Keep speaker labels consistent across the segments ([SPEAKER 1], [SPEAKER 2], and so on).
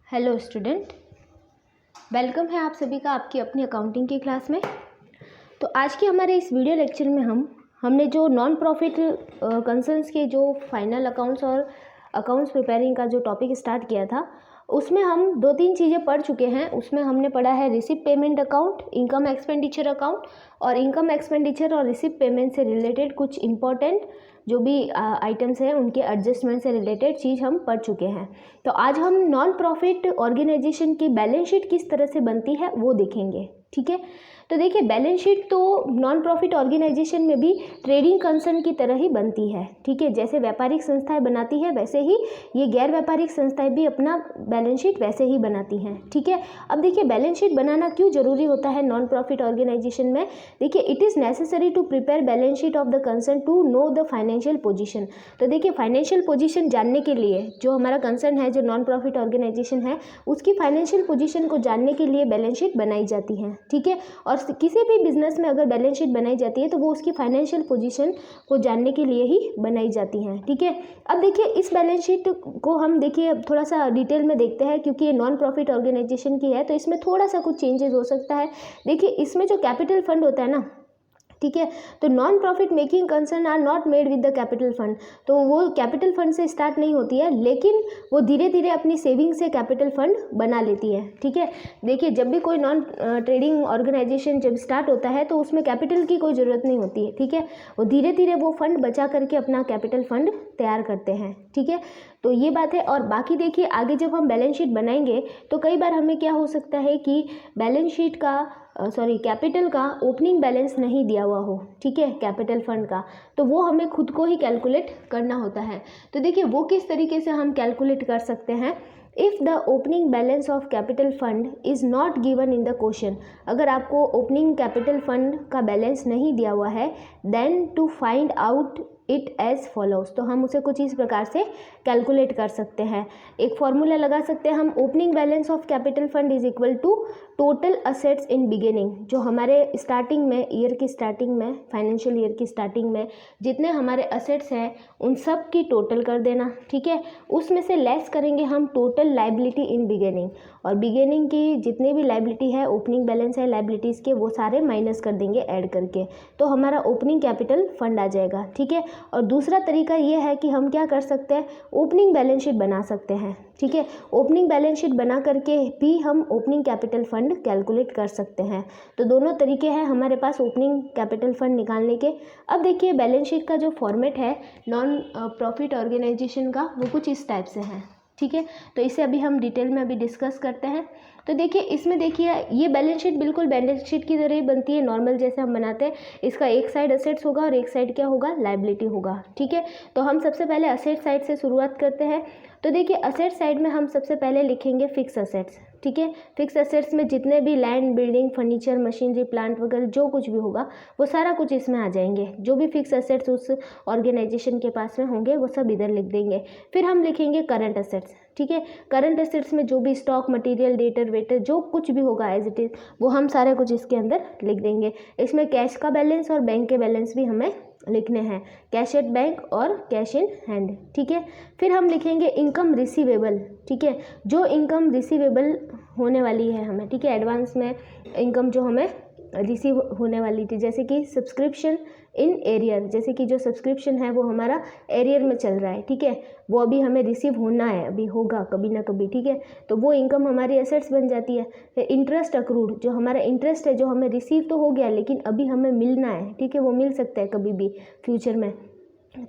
[SPEAKER 1] Hello student, welcome है आप सभी का आपकी अपनी अकाउंटिंग की क्लास में। तो आज के हमारे इस वीडियो लेक्चर में हमने जो नॉन प्रॉफिट कंसर्न्स के जो फाइनल अकाउंट्स और अकाउंट्स प्रिपेयरिंग का जो टॉपिक स्टार्ट किया था, उसमें हम 2-3 चीज़ें पढ़ चुके हैं। उसमें हमने पढ़ा है receipt payment account, income expenditure account, और इनकम एक्सपेंडिचर और रिसिप्ट पेमेंट से रिलेटेड कुछ इंपॉर्टेंट जो भी आइटम्स हैं उनके एडजस्टमेंट से रिलेटेड चीज़ हम पढ़ चुके हैं। तो आज हम नॉन प्रॉफिट ऑर्गेनाइजेशन की बैलेंस शीट किस तरह से बनती है वो देखेंगे। ठीक है, तो देखिए बैलेंस शीट तो नॉन प्रॉफिट ऑर्गेनाइजेशन में भी ट्रेडिंग कंसर्न की तरह ही बनती है। ठीक है, जैसे व्यापारिक संस्थाएं बनाती है वैसे ही ये गैर व्यापारिक संस्थाएं भी अपना बैलेंस शीट वैसे ही बनाती हैं। ठीक है, अब देखिए बैलेंस शीट बनाना क्यों जरूरी होता है नॉन प्रॉफिट ऑर्गेनाइजेशन में। देखिए it is necessary to prepare balance sheet of the concern to know the financial position. तो देखिए फाइनेंशियल पोजीशन जानने के लिए जो हमारा कंसर्न है, जो नॉन प्रॉफिट ऑर्गेनाइजेशन है, उसकी फाइनेंशियल पोजीशन को जानने के लिए बैलेंस शीट बनाई जाती है। ठीक है, और किसी भी बिजनेस में अगर बैलेंस शीट बनाई जाती है तो वो उसकी फाइनेंशियल पोजीशन को जानने के लिए ही बनाई जाती हैं। ठीक है, अब देखिए इस बैलेंस शीट को हम देखिए थोड़ा सा डिटेल में देखते हैं, क्योंकि ये नॉन प्रॉफिट ऑर्गेनाइजेशन की है तो इसमें थोड़ा सा कुछ चेंजेस हो सकता है। देखिए इसमें जो कैपिटल फंड होता है ना, ठीक है, तो non profit making concern are not made with the capital fund. तो वो कैपिटल फंड से स्टार्ट नहीं होती है, लेकिन वो धीरे धीरे अपनी सेविंग से कैपिटल फंड बना लेती है। ठीक है, देखिए जब भी कोई नॉन ट्रेडिंग ऑर्गेनाइजेशन जब स्टार्ट होता है तो उसमें कैपिटल की कोई ज़रूरत नहीं होती है। ठीक है, वो धीरे धीरे वो फंड बचा करके अपना कैपिटल फंड तैयार करते हैं। ठीक है, तो ये बात है। और बाकी देखिए आगे जब हम बैलेंस शीट बनाएंगे तो कई बार हमें क्या हो सकता है कि बैलेंस शीट का कैपिटल का ओपनिंग बैलेंस नहीं दिया हुआ हो। ठीक है, कैपिटल फंड का, तो वो हमें खुद को ही कैलकुलेट करना होता है। तो देखिए वो किस तरीके से हम कैलकुलेट कर सकते हैं। If the opening balance of capital fund is not given in the question, अगर आपको ओपनिंग कैपिटल फंड का बैलेंस नहीं दिया हुआ है, then to find out it as follows, तो हम उसे कुछ इस प्रकार से कैलकुलेट कर सकते हैं। एक फॉर्मूला लगा सकते हैं हम, opening balance of capital fund is equal to total assets in beginning. जो हमारे स्टार्टिंग में, ईयर की स्टार्टिंग में, फाइनेंशियल ईयर की स्टार्टिंग में जितने हमारे असेट्स हैं उन सब की टोटल कर देना। ठीक है, उसमें से लेस करेंगे हम टोटल लाइबिलिटी इन बिगिनिंग, और बिगिनिंग की जितनी भी लाइबिलिटी है, ओपनिंग बैलेंस है लाइबिलिटीज़ के, वो सारे माइनस कर देंगे ऐड करके, तो हमारा ओपनिंग कैपिटल फंड आ जाएगा। ठीक है, और दूसरा तरीका ये है कि हम क्या कर सकते हैं, ओपनिंग बैलेंस शीट बना सकते हैं। ठीक है, ओपनिंग बैलेंस शीट बना करके भी हम ओपनिंग कैपिटल फंड कैलकुलेट कर सकते हैं। तो दोनों तरीके हैं हमारे पास ओपनिंग कैपिटल फंड निकालने के। अब देखिए बैलेंस शीट का जो फॉर्मेट है नॉन प्रॉफिट ऑर्गेनाइजेशन का, वो कुछ इस टाइप से है। ठीक है, तो इसे अभी हम डिटेल में अभी डिस्कस करते हैं। तो देखिए इसमें देखिए ये बैलेंस शीट बिल्कुल बैलेंस शीट की तरह ही बनती है, नॉर्मल जैसे हम बनाते हैं। इसका एक साइड असेट्स होगा और एक साइड क्या होगा, लाइबिलिटी होगा। ठीक है, तो हम सबसे पहले असेट साइड से शुरुआत करते हैं। तो देखिए असेट साइड में हम सबसे पहले लिखेंगे फिक्स असेट्स। ठीक है, फिक्स असेट्स में जितने भी land, building, furniture, machinery, plant वगैरह जो कुछ भी होगा वो सारा कुछ इसमें आ जाएंगे। जो भी फिक्स असेट्स उस ऑर्गेनाइजेशन के पास में होंगे वो सब इधर लिख देंगे। फिर हम लिखेंगे करंट असेट्स। ठीक है, करंट असेट्स में जो भी स्टॉक, मटेरियल, डेटर, वेटर जो कुछ भी होगा एज इट इज़, वो हम सारे कुछ इसके अंदर लिख देंगे। इसमें कैश का बैलेंस और बैंक के बैलेंस भी हमें लिखने हैं, कैश एट बैंक और कैश इन हैंड। ठीक है, फिर हम लिखेंगे इनकम रिसीवेबल। ठीक है, जो इनकम रिसीवेबल होने वाली है हमें, ठीक है, एडवांस में इनकम जो हमें रिसीव होने वाली थी, जैसे कि सब्सक्रिप्शन इन एरियर, जैसे कि जो सब्सक्रिप्शन है वो हमारा एरियर में चल रहा है। ठीक है, वो अभी हमें रिसीव होना है, अभी होगा कभी ना कभी। ठीक है, तो वो इनकम हमारी एसेट्स बन जाती है। फिर इंटरेस्ट अक्रूड, जो हमारा इंटरेस्ट है जो हमें रिसीव तो हो गया लेकिन अभी हमें मिलना है। ठीक है, वो मिल सकता है कभी भी फ्यूचर में,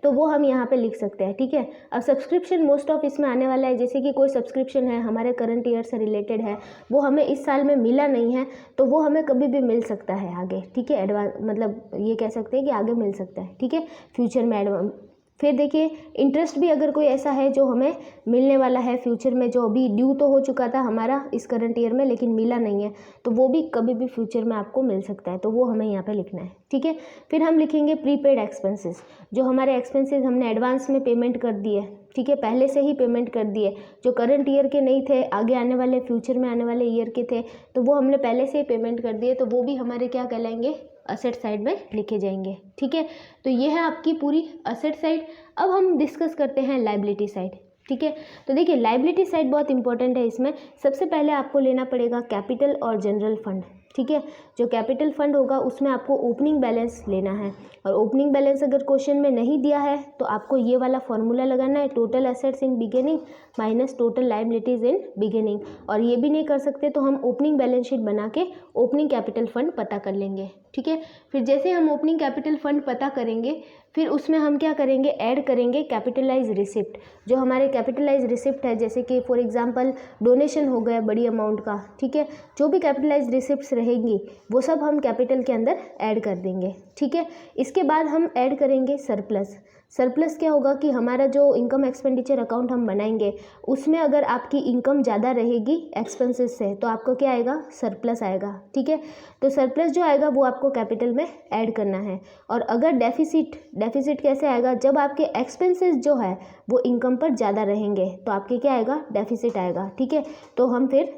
[SPEAKER 1] तो वो हम यहाँ पे लिख सकते हैं। ठीक है, अब सब्सक्रिप्शन मोस्ट ऑफ इसमें आने वाला है, जैसे कि कोई सब्सक्रिप्शन है हमारे करंट ईयर से रिलेटेड है, वो हमें इस साल में मिला नहीं है तो वो हमें कभी भी मिल सकता है आगे। ठीक है, एडवांस मतलब ये कह सकते हैं कि आगे मिल सकता है। ठीक है, फ्यूचर में एडवांस। फिर देखिए इंटरेस्ट भी अगर कोई ऐसा है जो हमें मिलने वाला है फ्यूचर में, जो अभी ड्यू तो हो चुका था हमारा इस करंट ईयर में लेकिन मिला नहीं है, तो वो भी कभी भी फ्यूचर में आपको मिल सकता है, तो वो हमें यहाँ पे लिखना है। ठीक है, फिर हम लिखेंगे प्रीपेड एक्सपेंसेस, जो हमारे एक्सपेंसेस हमने एडवांस में पेमेंट कर दिए। ठीक है, पहले से ही पेमेंट कर दिए, जो करंट ईयर के नहीं थे, आगे आने वाले फ्यूचर में आने वाले ईयर के थे, तो वो हमने पहले से ही पेमेंट कर दिए, तो वो भी हमारे क्या कहलाएंगे, असेट साइड में लिखे जाएंगे। ठीक है, तो ये है आपकी पूरी असेट साइड। अब हम डिस्कस करते हैं लाइबिलिटी साइड। ठीक है। तो देखिए लायबिलिटी साइड बहुत इंपॉर्टेंट है। इसमें सबसे पहले आपको लेना पड़ेगा कैपिटल और जनरल फंड, ठीक है। जो कैपिटल फंड होगा उसमें आपको ओपनिंग बैलेंस लेना है, और ओपनिंग बैलेंस अगर क्वेश्चन में नहीं दिया है तो आपको ये वाला फॉर्मूला लगाना है, total assets in beginning minus total liabilities in beginning. और ये भी नहीं कर सकते तो हम ओपनिंग बैलेंस शीट बना के ओपनिंग कैपिटल फंड पता कर लेंगे, ठीक है। फिर जैसे हम ओपनिंग कैपिटल फंड पता करेंगे फिर उसमें हम क्या करेंगे, ऐड करेंगे कैपिटलाइज रिसिप्ट। जो हमारे कैपिटलाइज रिसिप्ट है, जैसे कि फॉर एग्जांपल डोनेशन हो गया बड़ी अमाउंट का, ठीक है, जो भी कैपिटलाइज रिसिप्ट्स रहेंगी वो सब हम कैपिटल के अंदर ऐड कर देंगे, ठीक है। इसके बाद हम ऐड करेंगे सरप्लस। सरप्लस क्या होगा कि हमारा जो इनकम एक्सपेंडिचर अकाउंट हम बनाएंगे उसमें अगर आपकी इनकम ज़्यादा रहेगी एक्सपेंसेस से तो आपको क्या आएगा, सरप्लस आएगा, ठीक है। तो सरप्लस जो आएगा वो आपको कैपिटल में ऐड करना है। और अगर डेफिसिट कैसे आएगा, जब आपके एक्सपेंसेस जो है वो इनकम पर ज़्यादा रहेंगे तो आपके क्या आएगा, डेफिसिट आएगा, ठीक है। तो हम फिर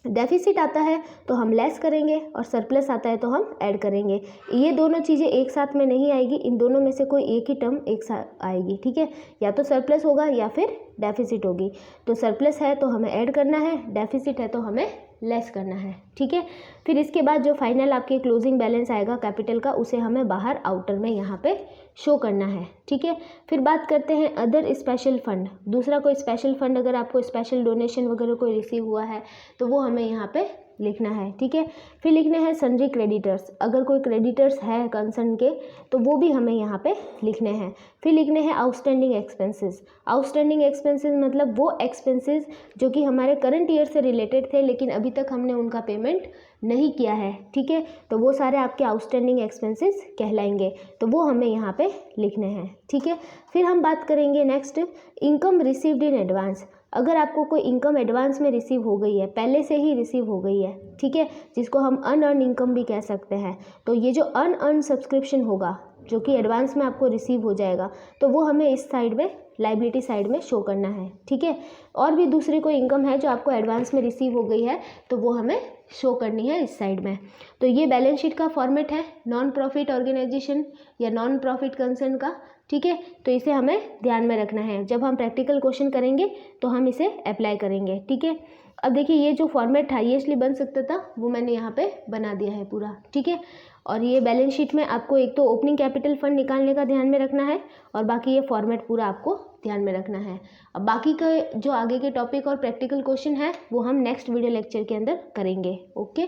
[SPEAKER 1] डेफिसिट आता है तो हम लेस करेंगे और सरप्लस आता है तो हम ऐड करेंगे। ये दोनों चीज़ें एक साथ में नहीं आएगी, इन दोनों में से कोई एक ही टर्म एक साथ आएगी, ठीक है। या तो सरप्लस होगा या फिर डेफिसिट होगी। तो सरप्लस है तो हमें ऐड करना है, डेफिसिट है तो हमें लेस करना है, ठीक है। फिर इसके बाद जो फाइनल आपके क्लोजिंग बैलेंस आएगा कैपिटल का उसे हमें बाहर आउटर में यहाँ पे शो करना है, ठीक है। फिर बात करते हैं अदर स्पेशल फंड। दूसरा कोई स्पेशल फंड अगर आपको स्पेशल डोनेशन वगैरह कोई रिसीव हुआ है तो वो हमें यहाँ पे लिखना है, ठीक है। फिर लिखने हैं सन्ड्री क्रेडिटर्स, अगर कोई क्रेडिटर्स है कंसर्न के तो वो भी हमें यहाँ पे लिखने हैं। फिर लिखने हैं आउटस्टैंडिंग एक्सपेंसेस। आउटस्टैंडिंग एक्सपेंसेस मतलब वो एक्सपेंसेस जो कि हमारे करंट ईयर से रिलेटेड थे लेकिन अभी तक हमने उनका पेमेंट नहीं किया है, ठीक है। तो वो सारे आपके आउटस्टैंडिंग एक्सपेंसेस कहलाएंगे, तो वो हमें यहाँ पे लिखने हैं, ठीक है। फिर हम बात करेंगे next income received in advance. अगर आपको कोई इनकम एडवांस में रिसीव हो गई है, पहले से ही रिसीव हो गई है, ठीक है, जिसको हम अनअर्न इनकम भी कह सकते हैं, तो ये जो अनअर्न सब्सक्रिप्शन होगा जो कि एडवांस में आपको रिसीव हो जाएगा तो वो हमें इस साइड में लायबिलिटी साइड में शो करना है, ठीक है। और भी दूसरी कोई इनकम है जो आपको एडवांस में रिसीव हो गई है तो वो हमें शो करनी है इस साइड में। तो ये बैलेंस शीट का फॉर्मेट है नॉन प्रॉफिट ऑर्गेनाइजेशन या नॉन प्रॉफिट कंसर्न का, ठीक है। तो इसे हमें ध्यान में रखना है, जब हम प्रैक्टिकल क्वेश्चन करेंगे तो हम इसे अप्लाई करेंगे, ठीक है। अब देखिए ये जो फॉर्मेट था ये इसलिए बन सकता था वो मैंने यहाँ पे बना दिया है पूरा, ठीक है। और ये बैलेंस शीट में आपको एक तो ओपनिंग कैपिटल फंड निकालने का ध्यान में रखना है और बाकी ये फॉर्मेट पूरा आपको ध्यान में रखना है। अब बाकी का जो आगे के टॉपिक और प्रैक्टिकल क्वेश्चन है वो हम नेक्स्ट वीडियो लेक्चर के अंदर करेंगे। Okay,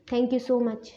[SPEAKER 1] thank you so much.